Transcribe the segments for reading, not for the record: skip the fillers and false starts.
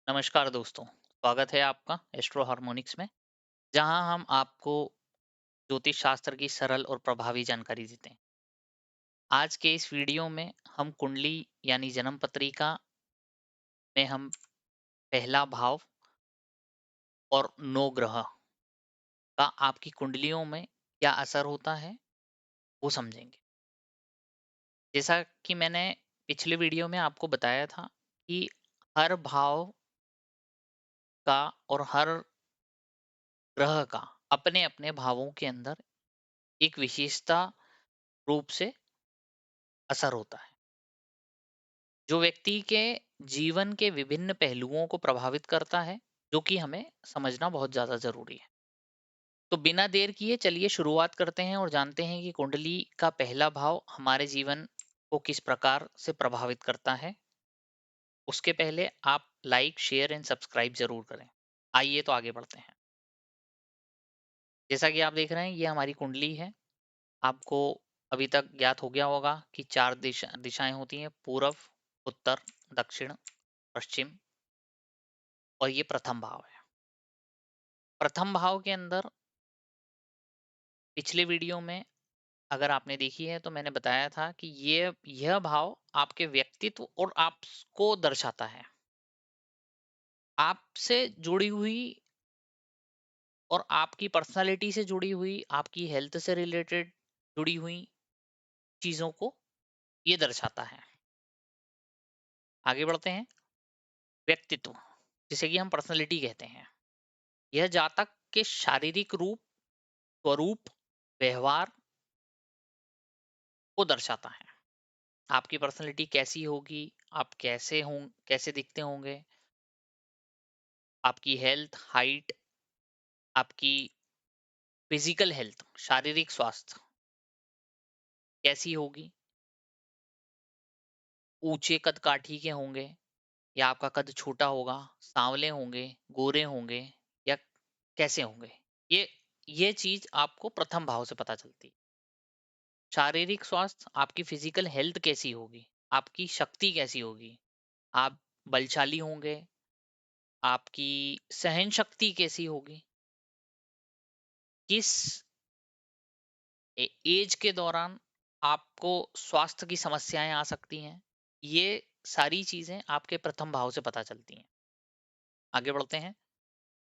नमस्कार दोस्तों, स्वागत है आपका एस्ट्रो हार्मोनिक्स में, जहां हम आपको ज्योतिष शास्त्र की सरल और प्रभावी जानकारी देते हैं। आज के इस वीडियो में हम कुंडली यानी जन्म पत्रिका में हम पहला भाव और नौ ग्रह का आपकी कुंडलियों में क्या असर होता है वो समझेंगे। जैसा कि मैंने पिछले वीडियो में आपको बताया था कि हर भाव का और हर ग्रह का अपने अपने भावों के अंदर एक विशेषता रूप से असर होता है, जो व्यक्ति के जीवन के विभिन्न पहलुओं को प्रभावित करता है, जो कि हमें समझना बहुत ज़्यादा ज़रूरी है। तो बिना देर किए चलिए शुरुआत करते हैं और जानते हैं कि कुंडली का पहला भाव हमारे जीवन को किस प्रकार से प्रभावित करता है। उसके पहले आप लाइक, शेयर एंड सब्सक्राइब ज़रूर करें। आइए तो आगे बढ़ते हैं। जैसा कि आप देख रहे हैं, ये हमारी कुंडली है। आपको अभी तक ज्ञात हो गया होगा कि 4 दिशाएँ होती हैं: पूर्व, उत्तर, दक्षिण, पश्चिम और ये प्रथम भाव है। प्रथम भाव के अंदर पिछले वीडियो में अगर आपने देखी है तो मैंने बताया था कि यह भाव आपके व्यक्तित्व और आपको दर्शाता है। आपसे जुड़ी हुई और आपकी पर्सनालिटी से जुड़ी हुई, आपकी हेल्थ से रिलेटेड जुड़ी हुई चीज़ों को ये दर्शाता है। आगे बढ़ते हैं। व्यक्तित्व, जिसे कि हम पर्सनालिटी कहते हैं, यह जातक के शारीरिक रूप, स्वरूप, व्यवहार को दर्शाता है। आपकी पर्सनैलिटी कैसी होगी, आप कैसे दिखते होंगे, आपकी हेल्थ, हाइट, आपकी फिजिकल हेल्थ, शारीरिक स्वास्थ्य कैसी होगी, ऊंचे कद काठी के होंगे या आपका कद छोटा होगा, सांवले होंगे, गोरे होंगे या कैसे होंगे, ये ये चीज आपको प्रथम भाव से पता चलती है। शारीरिक स्वास्थ्य, आपकी फिजिकल हेल्थ कैसी होगी, आपकी शक्ति कैसी होगी, आप बलशाली होंगे, आपकी सहन शक्ति कैसी होगी, किस एज के दौरान आपको स्वास्थ्य की समस्याएं आ सकती हैं, ये सारी चीजें आपके प्रथम भाव से पता चलती हैं। आगे बढ़ते हैं।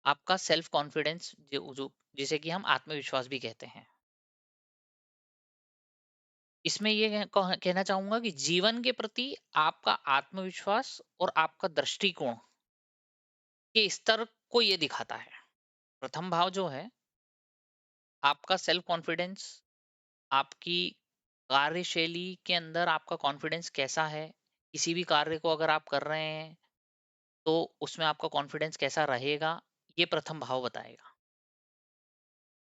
आपका सेल्फ कॉन्फिडेंस, जो जो जिसे कि हम आत्मविश्वास भी कहते हैं, इसमें ये कहना चाहूंगा कि जीवन के प्रति आपका आत्मविश्वास और आपका दृष्टिकोण के स्तर को ये दिखाता है। प्रथम भाव जो है, आपका सेल्फ कॉन्फिडेंस, आपकी कार्यशैली के अंदर आपका कॉन्फिडेंस कैसा है, किसी भी कार्य को अगर आप कर रहे हैं तो उसमें आपका कॉन्फिडेंस कैसा रहेगा, ये प्रथम भाव बताएगा।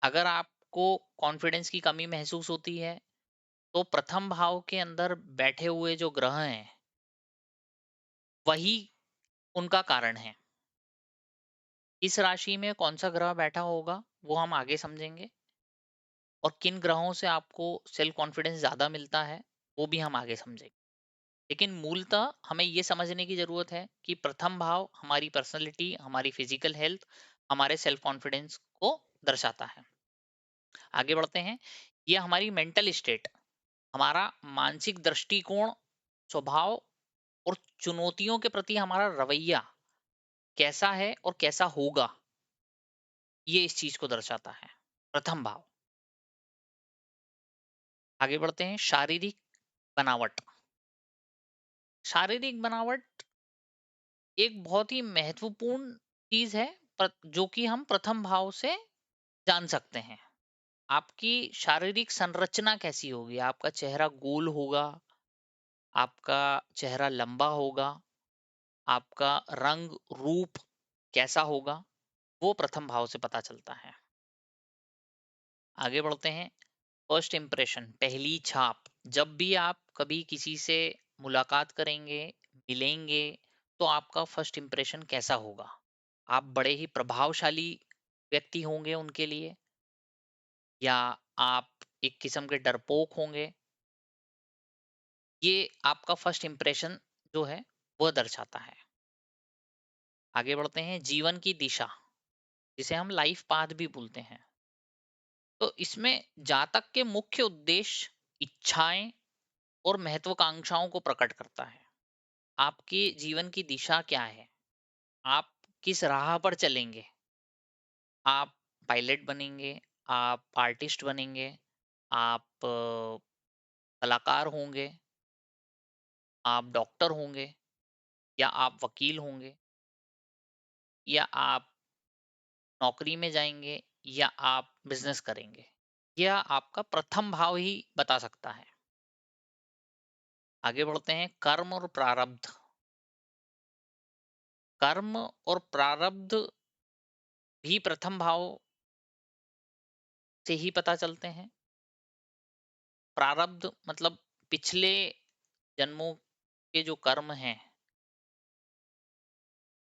अगर आपको कॉन्फिडेंस की कमी महसूस होती है तो प्रथम भाव के अंदर बैठे हुए जो ग्रह हैं वही उनका कारण है। इस राशि में कौन सा ग्रह बैठा होगा वो हम आगे समझेंगे, और किन ग्रहों से आपको सेल्फ कॉन्फिडेंस ज्यादा मिलता है वो भी हम आगे समझेंगे। लेकिन मूलतः हमें ये समझने की जरूरत है कि प्रथम भाव हमारी पर्सनैलिटी, हमारी फिजिकल हेल्थ, हमारे सेल्फ कॉन्फिडेंस को दर्शाता है। आगे बढ़ते हैं। ये हमारी मेंटल स्टेट, हमारा मानसिक दृष्टिकोण, स्वभाव और चुनौतियों के प्रति हमारा रवैया कैसा है और कैसा होगा, ये इस चीज को दर्शाता है प्रथम भाव। आगे बढ़ते हैं। शारीरिक बनावट। शारीरिक बनावट एक बहुत ही महत्वपूर्ण चीज है, जो कि हम प्रथम भाव से जान सकते हैं। आपकी शारीरिक संरचना कैसी होगी, आपका चेहरा गोल होगा, आपका चेहरा लंबा होगा, आपका रंग रूप कैसा होगा, वो प्रथम भाव से पता चलता है। आगे बढ़ते हैं। फर्स्ट इंप्रेशन, पहली छाप। जब भी आप कभी किसी से मुलाकात करेंगे, मिलेंगे, तो आपका फर्स्ट इंप्रेशन कैसा होगा? आप बड़े ही प्रभावशाली व्यक्ति होंगे उनके लिए, या आप एक किस्म के डरपोक होंगे, ये आपका फर्स्ट इंप्रेशन जो है वो दर्शाता है। आगे बढ़ते हैं, जीवन की दिशा, जिसे हम लाइफ पाथ भी बोलते हैं। तो इसमें जातक के मुख्य उद्देश्य, इच्छाएं और महत्वाकांक्षाओं को प्रकट करता है। आपके जीवन की दिशा क्या है? आप किस राह पर चलेंगे? आप पायलट बनेंगे, आप आर्टिस्ट बनेंगे, आप कलाकार होंगे, आप डॉक्टर होंगे, या आप वकील होंगे, या आप नौकरी में जाएंगे, या आप बिजनेस करेंगे। यह आपका प्रथम भाव ही बता सकता है। आगे बढ़ते हैं, कर्म और प्रारब्ध। कर्म और प्रारब्ध भी प्रथम भाव से ही पता चलते हैं। प्रारब्ध मतलब पिछले जन्मों के जो कर्म हैं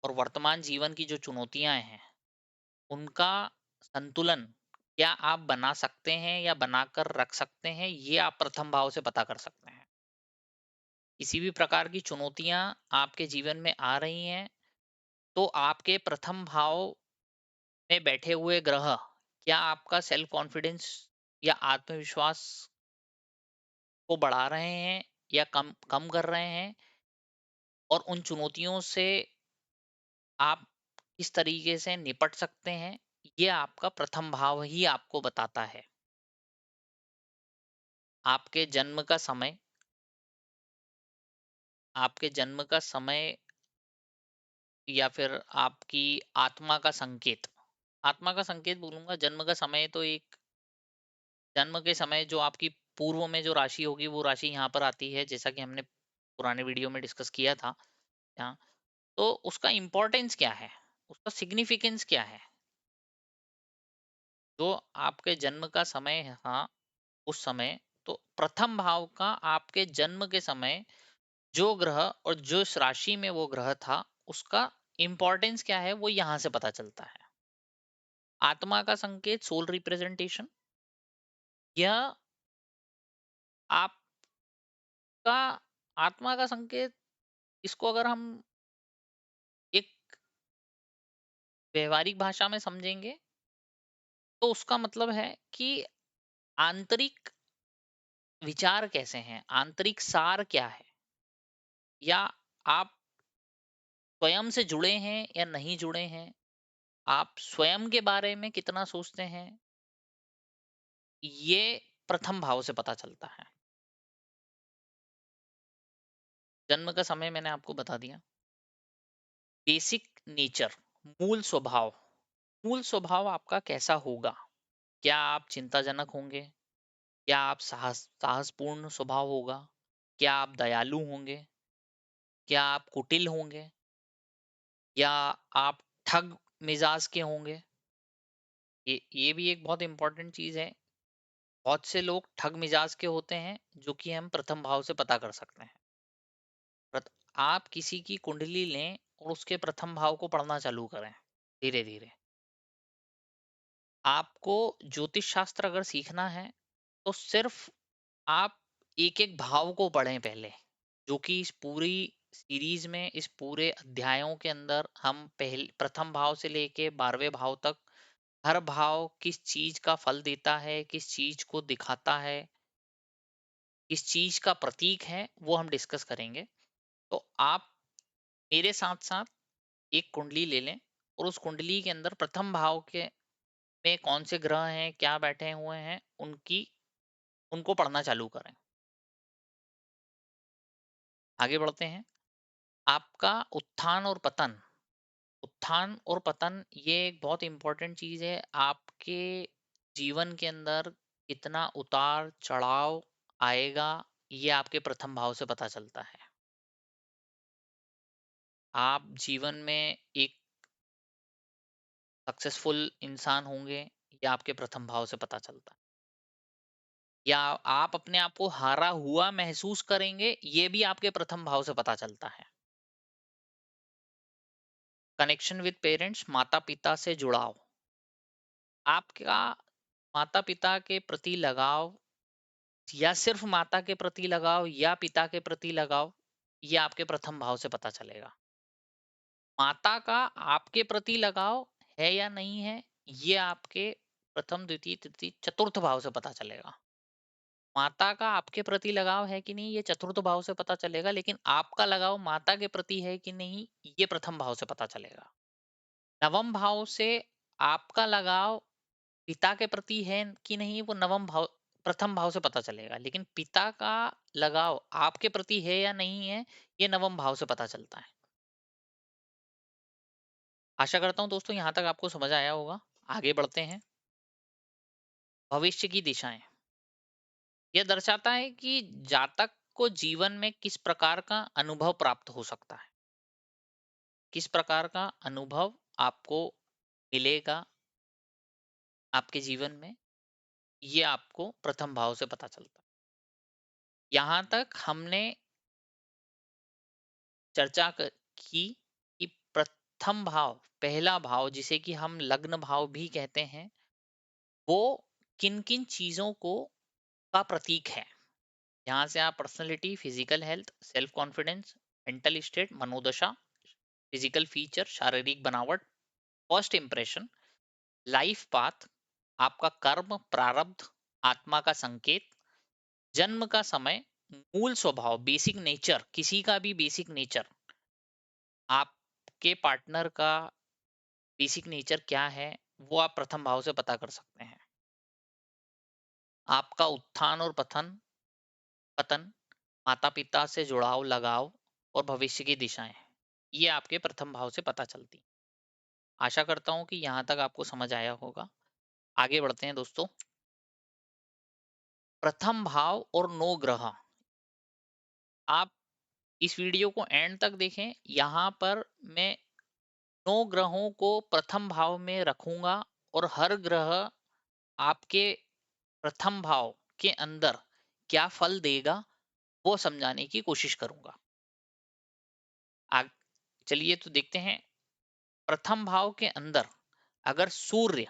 और वर्तमान जीवन की जो चुनौतियां हैं, उनका संतुलन क्या आप बना सकते हैं या बनाकर रख सकते हैं, ये आप प्रथम भाव से पता कर सकते हैं। किसी भी प्रकार की चुनौतियां आपके जीवन में आ रही हैं, तो आपके प्रथम भाव में बैठे हुए ग्रह क्या आपका सेल्फ कॉन्फिडेंस या आत्मविश्वास को बढ़ा रहे हैं या कम कम कर रहे हैं, और उन चुनौतियों से आप किस तरीके से निपट सकते हैं, ये आपका प्रथम भाव ही आपको बताता है। आपके जन्म का समय, आपके जन्म का समय या फिर आपकी आत्मा का संकेत, आत्मा का संकेत बोलूंगा, जन्म का समय तो एक, जन्म के समय जो आपकी पूर्व में जो राशि होगी वो राशि यहाँ पर आती है, जैसा कि हमने पुराने वीडियो में डिस्कस किया था यहाँ। तो उसका इम्पोर्टेंस क्या है, उसका सिग्निफिकेंस क्या है? जो आपके जन्म का समय है, हाँ, उस समय, तो प्रथम भाव का आपके जन्म के समय जो ग्रह और जिस राशि में वो ग्रह था, उसका इम्पोर्टेंस क्या है, वो यहाँ से पता चलता है। आत्मा का संकेत, सोल रिप्रेजेंटेशन, यह आपका आत्मा का संकेत, इसको अगर हम एक व्यवहारिक भाषा में समझेंगे, तो उसका मतलब है कि आंतरिक विचार कैसे हैं, आंतरिक सार क्या है, या आप स्वयं से जुड़े हैं या नहीं जुड़े हैं, आप स्वयं के बारे में कितना सोचते हैं, ये प्रथम भाव से पता चलता है। जन्म का समय मैंने आपको बता दिया। बेसिक नेचर, मूल स्वभाव, मूल स्वभाव आपका कैसा होगा? क्या आप चिंताजनक होंगे? क्या आप साहसपूर्ण स्वभाव होगा? क्या आप दयालु होंगे? क्या आप कुटिल होंगे? या आप ठग मिजाज के होंगे? ये भी एक बहुत इंपॉर्टेंट चीज है। बहुत से लोग ठग मिजाज के होते हैं, जो कि हम प्रथम भाव से पता कर सकते हैं। आप किसी की कुंडली लें और उसके प्रथम भाव को पढ़ना चालू करें धीरे धीरे। आपको ज्योतिष शास्त्र अगर सीखना है, तो सिर्फ आप एक एक भाव को पढ़ें पहले, जो कि इस पूरी सीरीज में, इस पूरे अध्यायों के अंदर हम पहले प्रथम भाव से लेके 12वें भाव तक हर भाव किस चीज का फल देता है, किस चीज को दिखाता है, किस चीज का प्रतीक है, वो हम डिस्कस करेंगे। तो आप मेरे साथ साथ एक कुंडली ले लें, और उस कुंडली के अंदर प्रथम भाव के में कौन से ग्रह हैं, क्या बैठे हुए हैं, उनकी उनको पढ़ना चालू करें। आगे बढ़ते हैं। आपका उत्थान और पतन, उत्थान और पतन ये एक बहुत इंपॉर्टेंट चीज है। आपके जीवन के अंदर कितना उतार चढ़ाव आएगा, ये आपके प्रथम भाव से पता चलता है। आप जीवन में एक सक्सेसफुल इंसान होंगे, या आपके प्रथम भाव से पता चलता है। या आप अपने आप को हारा हुआ महसूस करेंगे, ये भी आपके प्रथम भाव से पता चलता है। कनेक्शन विद पेरेंट्स, माता पिता से जुड़ाव, आपका माता पिता के प्रति लगाव, या सिर्फ माता के प्रति लगाव या पिता के प्रति लगाव, ये आपके प्रथम भाव से पता चलेगा। माता का आपके प्रति लगाव है या नहीं है, ये आपके प्रथम, द्वितीय, तृतीय, चतुर्थ भाव से पता चलेगा। माता का आपके प्रति लगाव है कि नहीं, ये चतुर्थ भाव से पता चलेगा, लेकिन आपका लगाव माता के प्रति है कि नहीं, ये प्रथम भाव से पता चलेगा। नवम भाव से आपका लगाव पिता के प्रति है कि नहीं, वो नवम भाव प्रथम भाव से पता चलेगा, लेकिन पिता का लगाव आपके प्रति है या नहीं है, ये नवम भाव से पता चलता है। आशा करता हूँ दोस्तों यहाँ तक आपको समझ आया होगा। आगे बढ़ते हैं। भविष्य की दिशाएं। यह दर्शाता है कि जातक को जीवन में किस प्रकार का अनुभव प्राप्त हो सकता है, किस प्रकार का अनुभव आपको मिलेगा आपके जीवन में, ये आपको प्रथम भाव से पता चलता है। यहाँ तक हमने चर्चा की कि प्रथम भाव, पहला भाव जिसे कि हम लग्न भाव भी कहते हैं, वो किन किन चीजों को का प्रतीक है। यहाँ से आप personality, physical health, self confidence, mental state, मनोदशा, फिजिकल फीचर, शारीरिक बनावट, फर्स्ट इंप्रेशन, लाइफ पाथ, आपका कर्म प्रारब्ध, आत्मा का संकेत, जन्म का समय, मूल स्वभाव, बेसिक नेचर, किसी का भी बेसिक नेचर, आपके पार्टनर का बेसिक नेचर क्या है, वो आप प्रथम भाव से पता कर सकते हैं। आपका उत्थान और पतन पतन, माता पिता से जुड़ाव, लगाव और भविष्य की दिशाएं, ये आपके प्रथम भाव से पता चलती। आशा करता हूं कि यहाँ तक आपको समझ आया होगा। आगे बढ़ते हैं दोस्तों। प्रथम भाव और नौ ग्रह, आप इस वीडियो को एंड तक देखें। यहाँ पर मैं नौ ग्रहों को प्रथम भाव में रखूंगा और हर ग्रह आपके प्रथम भाव के अंदर क्या फल देगा वो समझाने की कोशिश करूंगा। आग चलिए तो देखते हैं। प्रथम भाव के अंदर अगर सूर्य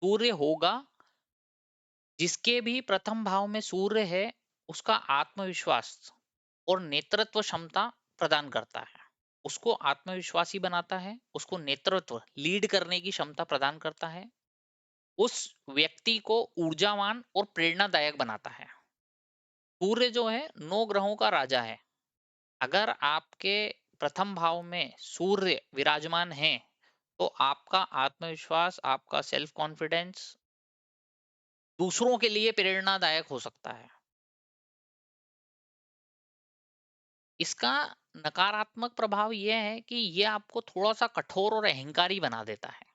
सूर्य होगा, जिसके भी प्रथम भाव में सूर्य है, उसका आत्मविश्वास और नेतृत्व क्षमता प्रदान करता है, उसको आत्मविश्वासी बनाता है, उसको नेतृत्व लीड करने की क्षमता प्रदान करता है, उस व्यक्ति को ऊर्जावान और प्रेरणादायक बनाता है। सूर्य जो है नौ ग्रहों का राजा है। अगर आपके प्रथम भाव में सूर्य विराजमान है, तो आपका आत्मविश्वास, आपका सेल्फ कॉन्फिडेंस दूसरों के लिए प्रेरणादायक हो सकता है। इसका नकारात्मक प्रभाव यह है कि यह आपको थोड़ा सा कठोर और अहंकारी बना देता है।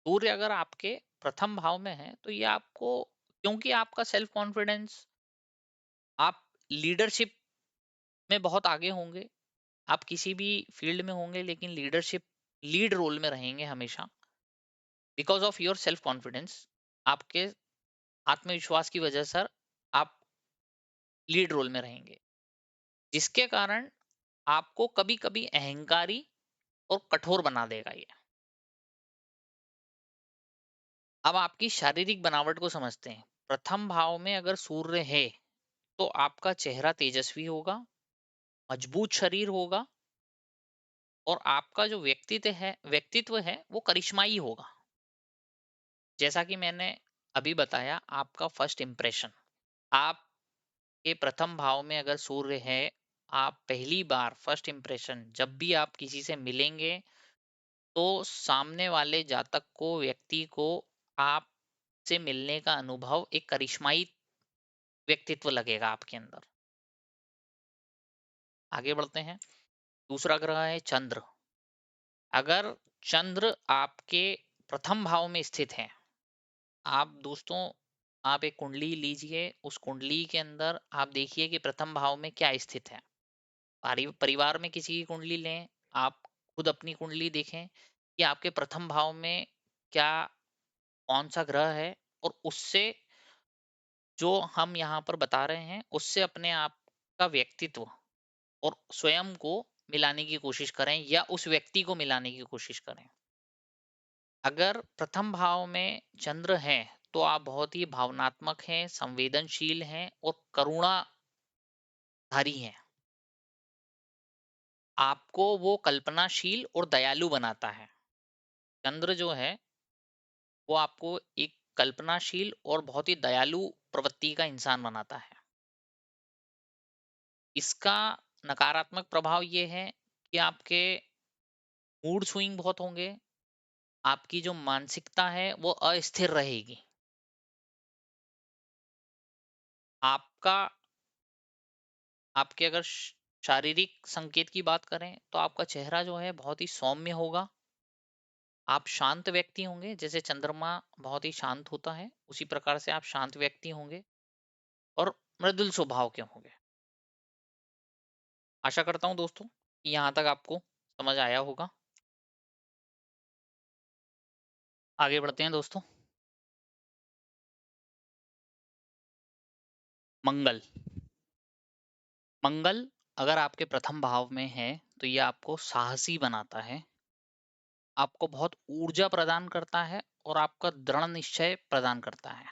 सूर्य अगर आपके प्रथम भाव में है, तो ये आपको, क्योंकि आपका सेल्फ कॉन्फिडेंस, आप लीडरशिप में बहुत आगे होंगे, आप किसी भी फील्ड में होंगे लेकिन लीडरशिप लीड रोल में रहेंगे हमेशा, because of your self confidence, आपके आत्मविश्वास की वजह से आप लीड रोल में रहेंगे, जिसके कारण आपको कभी कभी अहंकारी और कठोर बना देगा ये। अब आपकी शारीरिक बनावट को समझते हैं। प्रथम भाव में अगर सूर्य है, तो आपका चेहरा तेजस्वी होगा, मजबूत शरीर होगा, और आपका जो व्यक्तित्व है वो करिश्माई होगा। जैसा कि मैंने अभी बताया, आपका फर्स्ट इंप्रेशन, आपके प्रथम भाव में अगर सूर्य है, आप पहली बार फर्स्ट इंप्रेशन जब भी आप किसी से मिलेंगे, तो सामने वाले जातक को, व्यक्ति को, आप से मिलने का अनुभव एक करिश्माई व्यक्तित्व लगेगा आपके अंदर। आगे बढ़ते हैं। दूसरा ग्रह है चंद्र। अगर चंद्र आपके प्रथम भाव में स्थित है, आप दोस्तों, आप एक कुंडली लीजिए, उस कुंडली के अंदर आप देखिए कि प्रथम भाव में क्या स्थित है। परिवार में किसी की कुंडली लें, आप खुद अपनी कुंडली देखें कि आपके प्रथम भाव में क्या, कौन सा ग्रह है, और उससे जो हम यहाँ पर बता रहे हैं, उससे अपने आप का व्यक्तित्व और स्वयं को मिलाने की कोशिश करें, या उस व्यक्ति को मिलाने की कोशिश करें। अगर प्रथम भाव में चंद्र है, तो आप बहुत ही भावनात्मक हैं, संवेदनशील हैं, और करुणाधारी हैं। आपको वो कल्पनाशील और दयालु बनाता है। चंद्र जो है वो आपको एक कल्पनाशील और बहुत ही दयालु प्रवृत्ति का इंसान बनाता है। इसका नकारात्मक प्रभाव ये है कि आपके मूड स्विंग बहुत होंगे, आपकी जो मानसिकता है वो अस्थिर रहेगी। आपका आपके अगर शारीरिक संकेत की बात करें तो आपका चेहरा जो है बहुत ही सौम्य होगा। आप शांत व्यक्ति होंगे, जैसे चंद्रमा बहुत ही शांत होता है उसी प्रकार से आप शांत व्यक्ति होंगे और मृदुल स्वभाव के होंगे। आशा करता हूं दोस्तों कि यहाँ तक आपको समझ आया होगा। आगे बढ़ते हैं दोस्तों। मंगल। मंगल अगर आपके प्रथम भाव में है तो ये आपको साहसी बनाता है, आपको बहुत ऊर्जा प्रदान करता है और आपका दृढ़ निश्चय प्रदान करता है।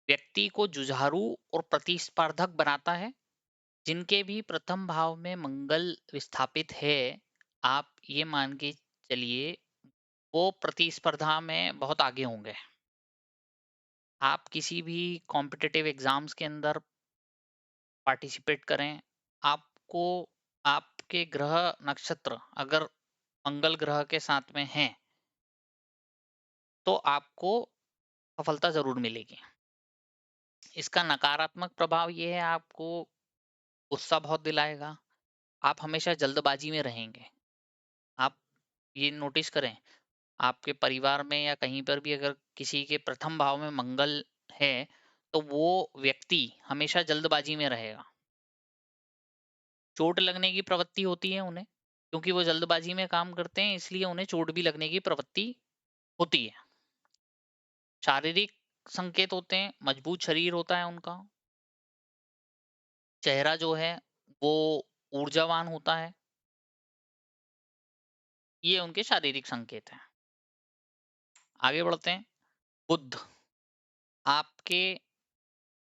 व्यक्ति को जुझारू और प्रतिस्पर्धक बनाता है। जिनके भी प्रथम भाव में मंगल विस्थापित है, आप ये मान के चलिए वो प्रतिस्पर्धा में बहुत आगे होंगे। आप किसी भी कॉम्पिटिटिव एग्जाम्स के अंदर पार्टिसिपेट करें, आपको आपके ग्रह नक्षत्र अगर मंगल ग्रह के साथ में हैं तो आपको सफलता जरूर मिलेगी। इसका नकारात्मक प्रभाव ये है, आपको गुस्सा बहुत दिलाएगा, आप हमेशा जल्दबाजी में रहेंगे। आप ये नोटिस करें, आपके परिवार में या कहीं पर भी अगर किसी के प्रथम भाव में मंगल है तो वो व्यक्ति हमेशा जल्दबाजी में रहेगा। चोट लगने की प्रवृत्ति होती है उन्हें, क्योंकि वो जल्दबाजी में काम करते हैं, इसलिए उन्हें चोट भी लगने की प्रवृत्ति होती है। शारीरिक संकेत होते हैं, मजबूत शरीर होता है उनका, चेहरा जो है वो ऊर्जावान होता है। ये उनके शारीरिक संकेत हैं। आगे बढ़ते हैं। बुध। आपके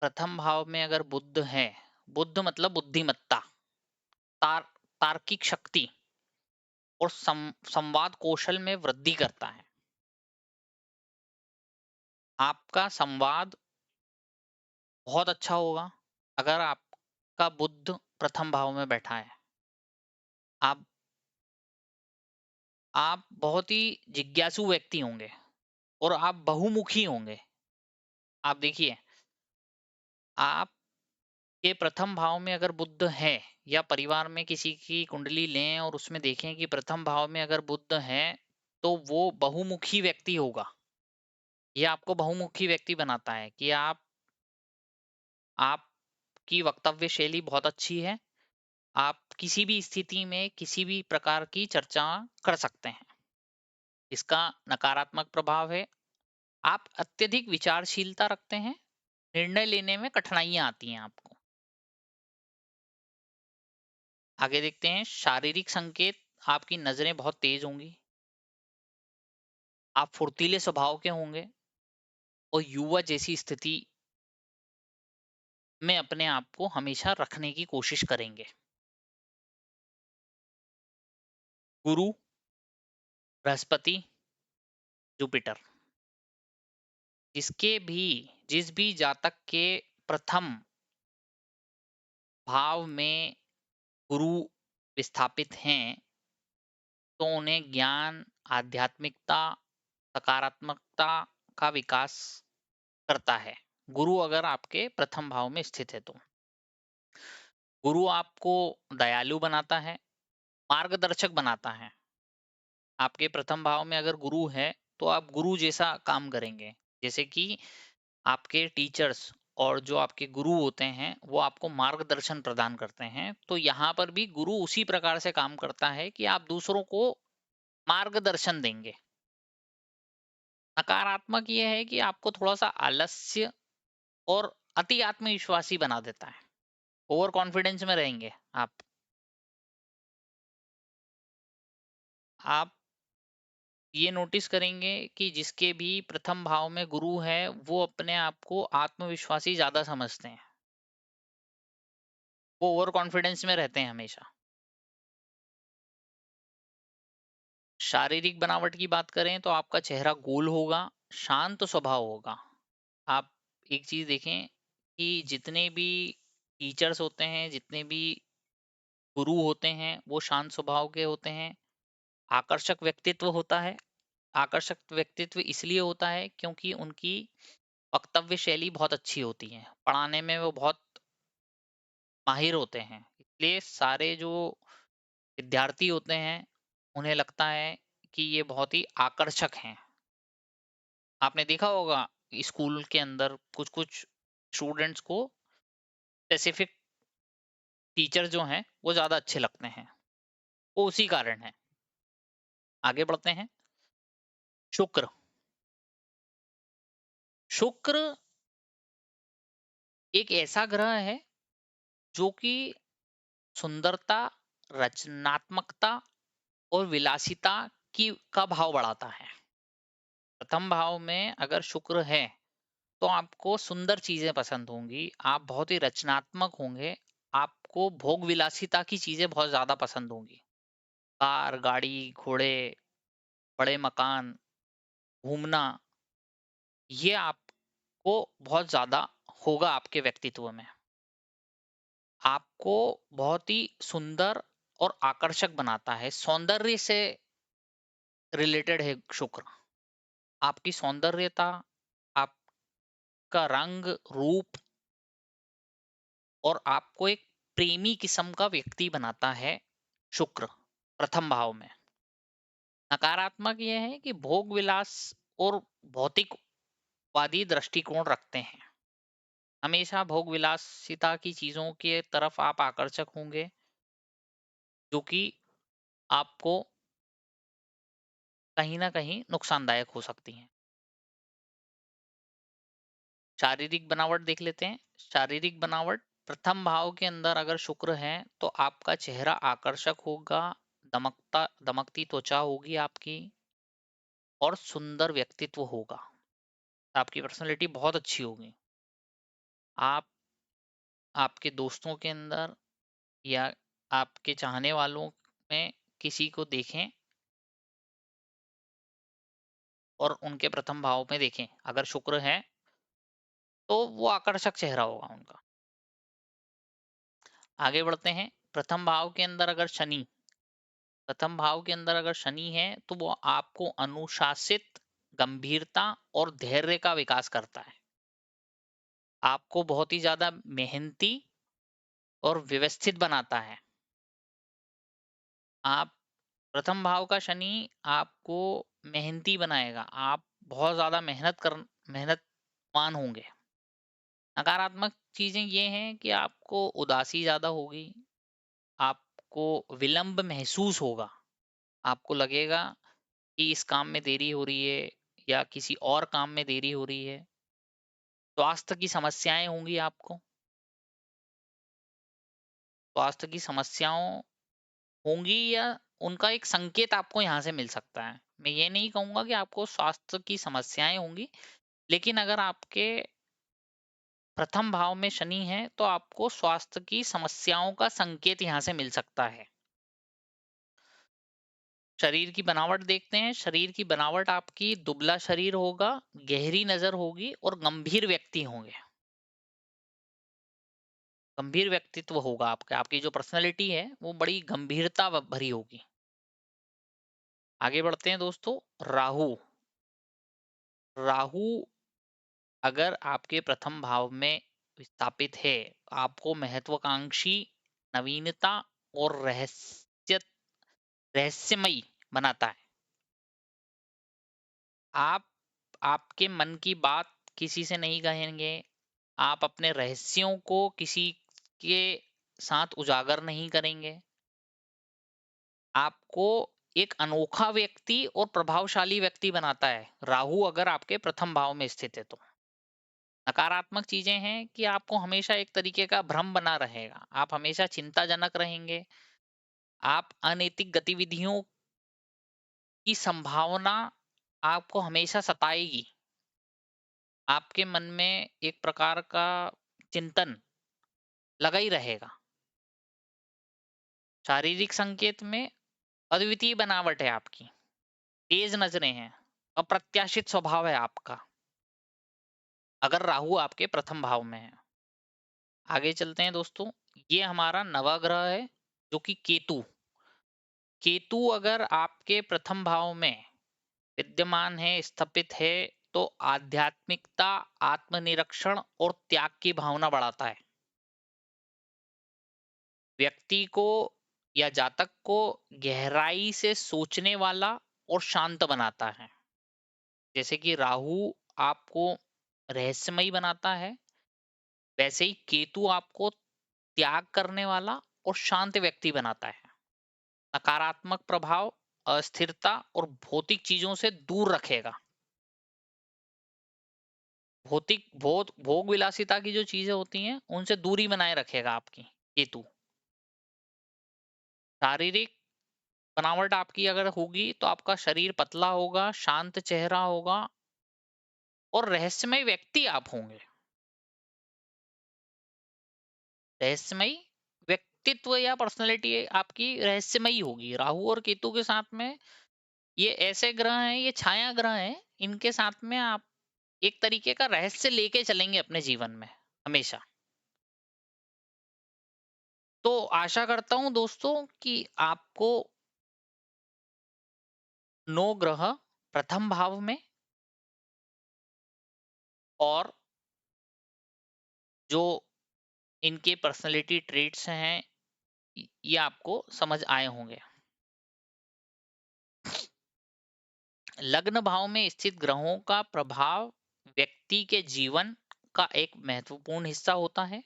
प्रथम भाव में अगर बुध है, बुध मतलब बुद्धिमत्ता, तार तार्किक शक्ति और संवाद कौशल में वृद्धि करता है। आपका संवाद बहुत अच्छा होगा अगर आपका बुध प्रथम भाव में बैठा है। आप आप बहुत ही जिज्ञासु व्यक्ति होंगे और आप बहुमुखी होंगे। आप देखिए, आपके प्रथम भाव में अगर बुध है या परिवार में किसी की कुंडली लें और उसमें देखें कि प्रथम भाव में अगर बुध है तो वो बहुमुखी व्यक्ति होगा। ये आपको बहुमुखी व्यक्ति बनाता है कि आपकी वक्तव्य शैली बहुत अच्छी है, आप किसी भी स्थिति में किसी भी प्रकार की चर्चा कर सकते हैं। इसका नकारात्मक प्रभाव है, आप अत्यधिक विचारशीलता रखते हैं, निर्णय लेने में कठिनाइयां आती हैं आपको। आगे देखते हैं शारीरिक संकेत। आपकी नजरें बहुत तेज होंगी, आप फुर्तीले स्वभाव के होंगे और युवा जैसी स्थिति में अपने आप को हमेशा रखने की कोशिश करेंगे। गुरु, बृहस्पति, जुपिटर, जिस भी जातक के प्रथम भाव में गुरु विस्थापित हैं तो उन्हें ज्ञान, आध्यात्मिकता, सकारात्मकता का विकास करता है। गुरु अगर आपके प्रथम भाव में स्थित है तो गुरु आपको दयालु बनाता है, मार्गदर्शक बनाता है। आपके प्रथम भाव में अगर गुरु है तो आप गुरु जैसा काम करेंगे। जैसे कि आपके टीचर्स और जो आपके गुरु होते हैं वो आपको मार्गदर्शन प्रदान करते हैं, तो यहाँ पर भी गुरु उसी प्रकार से काम करता है कि आप दूसरों को मार्गदर्शन देंगे। नकारात्मक ये है कि आपको थोड़ा सा आलस्य और अति आत्मविश्वासी बना देता है, ओवर कॉन्फिडेंस में रहेंगे आप। आप ये नोटिस करेंगे कि जिसके भी प्रथम भाव में गुरु है वो अपने आप को आत्मविश्वासी ज्यादा समझते हैं। वो ओवर कॉन्फिडेंस में रहते हैं हमेशा। शारीरिक बनावट की बात करें तो आपका चेहरा गोल होगा, शांत स्वभाव होगा। आप एक चीज देखें कि जितने भी टीचर्स होते हैं, जितने भी गुरु होते हैं, वो शांत स्वभाव के होते हैं। आकर्षक व्यक्तित्व होता है। आकर्षक व्यक्तित्व इसलिए होता है क्योंकि उनकी वक्तव्य शैली बहुत अच्छी होती है, पढ़ाने में वो बहुत माहिर होते हैं। इसलिए सारे जो विद्यार्थी होते हैं, उन्हें लगता है कि ये बहुत ही आकर्षक हैं। आपने देखा होगा स्कूल के अंदर कुछ कुछ स्टूडेंट्स को स्पेसिफिक टीचर जो हैं वो ज्यादा अच्छे लगते हैं, वो उसी कारण है। आगे बढ़ते हैं। शुक्र। शुक्र एक ऐसा ग्रह है जो कि सुंदरता, रचनात्मकता और विलासिता की का भाव बढ़ाता है। प्रथम भाव में अगर शुक्र है तो आपको सुंदर चीजें पसंद होंगी, आप बहुत ही रचनात्मक होंगे, आपको भोग विलासिता की चीजें बहुत ज्यादा पसंद होंगी। कार, गाड़ी, घोड़े, बड़े मकान, घूमना, ये आपको बहुत ज्यादा होगा आपके व्यक्तित्व में। आपको बहुत ही सुंदर और आकर्षक बनाता है, सौंदर्य से रिलेटेड है शुक्र। आपकी सौंदर्यता, आपका रंग, रूप, और आपको एक प्रेमी किस्म का व्यक्ति बनाता है शुक्र प्रथम भाव में। नकारात्मक यह है कि भोग विलास और भौतिकवादी दृष्टिकोण रखते हैं। हमेशा भोग विलासिता की चीजों के तरफ आप आकर्षक होंगे, जो कि आपको कहीं ना कहीं नुकसानदायक हो सकती हैं। शारीरिक बनावट देख लेते हैं। शारीरिक बनावट प्रथम भाव के अंदर अगर शुक्र है तो आपका चेहरा आकर्षक होगा, दमकती त्वचा होगी आपकी, और सुंदर व्यक्तित्व होगा। आपकी पर्सनैलिटी बहुत अच्छी होगी। आप आपके दोस्तों के अंदर या आपके चाहने वालों में किसी को देखें और उनके प्रथम भाव में देखें, अगर शुक्र है तो वो आकर्षक चेहरा होगा उनका। आगे बढ़ते हैं। प्रथम भाव के अंदर अगर शनि है तो वो आपको अनुशासित, गंभीरता और धैर्य का विकास करता है। आपको बहुत ही ज्यादा मेहनती और व्यवस्थित बनाता है। आप प्रथम भाव का शनि आपको मेहनती बनाएगा, आप बहुत ज्यादा मेहनतवान होंगे। नकारात्मक चीजें ये हैं कि आपको उदासी ज्यादा होगी, आपको विलंब महसूस होगा, आपको लगेगा कि इस काम में देरी हो रही है या किसी और काम में देरी हो रही है। स्वास्थ्य की समस्याएं होंगी आपको, स्वास्थ्य की समस्याओं होंगी, या उनका एक संकेत आपको यहाँ से मिल सकता है। मैं ये नहीं कहूंगा कि आपको स्वास्थ्य की समस्याएं होंगी, लेकिन अगर आपके प्रथम भाव में शनि है तो आपको स्वास्थ्य की समस्याओं का संकेत यहाँ से मिल सकता है। शरीर की बनावट देखते हैं। शरीर की बनावट आपकी दुबला शरीर होगा, गहरी नजर होगी और गंभीर व्यक्ति होंगे। गंभीर व्यक्तित्व होगा आपका, आपकी जो पर्सनैलिटी है वो बड़ी गंभीरता भरी होगी। आगे बढ़ते हैं दोस्तों। राहु। राहु अगर आपके प्रथम भाव में विस्थापित है, आपको महत्वाकांक्षी, नवीनता और रहस्यमयी बनाता है। आप आपके मन की बात किसी से नहीं कहेंगे, आप अपने रहस्यों को किसी के साथ उजागर नहीं करेंगे। आपको एक अनोखा व्यक्ति और प्रभावशाली व्यक्ति बनाता है राहु, अगर आपके प्रथम भाव में स्थित है तो। नकारात्मक चीजें हैं कि आपको हमेशा एक तरीके का भ्रम बना रहेगा, आप हमेशा चिंताजनक रहेंगे, आप अनैतिक गतिविधियों की संभावना आपको हमेशा सताएगी। आपके मन में एक प्रकार का चिंतन लगा ही रहेगा। शारीरिक संकेत में अद्वितीय बनावट है आपकी, तेज नजरें हैं, अप्रत्याशित स्वभाव है आपका, अगर राहु आपके प्रथम भाव में है। आगे चलते हैं दोस्तों। ये हमारा नवग्रह है जो कि केतु। केतु अगर आपके प्रथम भाव में विद्यमान है, स्थापित है, तो आध्यात्मिकता, आत्मनिरीक्षण और त्याग की भावना बढ़ाता है। व्यक्ति को या जातक को गहराई से सोचने वाला और शांत बनाता है। जैसे कि राहु आपको रहस्यमयी बनाता है, वैसे ही केतु आपको त्याग करने वाला और शांत व्यक्ति बनाता है। नकारात्मक प्रभाव, अस्थिरता और भौतिक चीजों से दूर रखेगा। भौतिक भोग विलासिता की जो चीजें होती हैं उनसे दूरी बनाए रखेगा आपकी केतु। शारीरिक बनावट आपकी अगर होगी तो आपका शरीर पतला होगा, शांत चेहरा होगा और रहस्यमय व्यक्ति आप होंगे। रहस्यमयी व्यक्तित्व या पर्सनैलिटी आपकी रहस्यमयी होगी। राहु और केतु के साथ में ये ऐसे ग्रह हैं, ये छाया ग्रह हैं, इनके साथ में आप एक तरीके का रहस्य लेके चलेंगे अपने जीवन में हमेशा। तो आशा करता हूं दोस्तों कि आपको 9 ग्रह प्रथम भाव में और जो इनके पर्सनैलिटी ट्रेट्स हैं ये आपको समझ आए होंगे। लग्न भाव में स्थित ग्रहों का प्रभाव व्यक्ति के जीवन का एक महत्वपूर्ण हिस्सा होता है।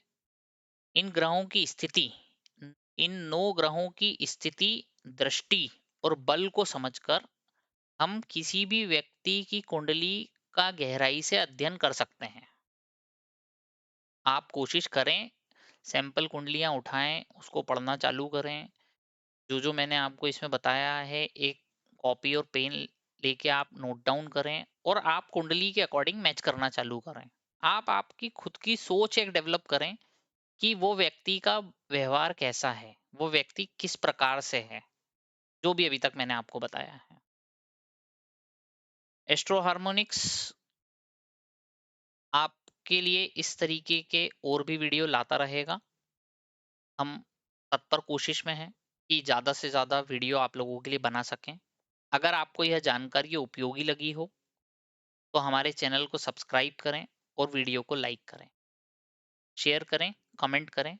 इन ग्रहों की स्थिति, इन 9 ग्रहों की स्थिति, दृष्टि और बल को समझकर हम किसी भी व्यक्ति की कुंडली का गहराई से अध्ययन कर सकते हैं। आप कोशिश करें, सैंपल कुंडलियां उठाएं, उसको पढ़ना चालू करें। जो जो मैंने आपको इसमें बताया है, एक कॉपी और पेन लेके आप नोट डाउन करें और आप कुंडली के अकॉर्डिंग मैच करना चालू करें। आप आपकी खुद की सोच एक डेवलप करें कि वो व्यक्ति का व्यवहार कैसा है, वो व्यक्ति किस प्रकार से है, जो भी अभी तक मैंने आपको बताया है। एस्ट्रो हार्मोनिक्स आपके लिए इस तरीके के और भी वीडियो लाता रहेगा। हम तत्पर कोशिश में हैं कि ज़्यादा से ज़्यादा वीडियो आप लोगों के लिए बना सकें। अगर आपको यह जानकारी उपयोगी लगी हो तो हमारे चैनल को सब्सक्राइब करें और वीडियो को लाइक करें, शेयर करें, कमेंट करें।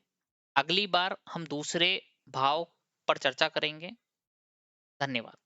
अगली बार हम दूसरे भाव पर चर्चा करेंगे। धन्यवाद।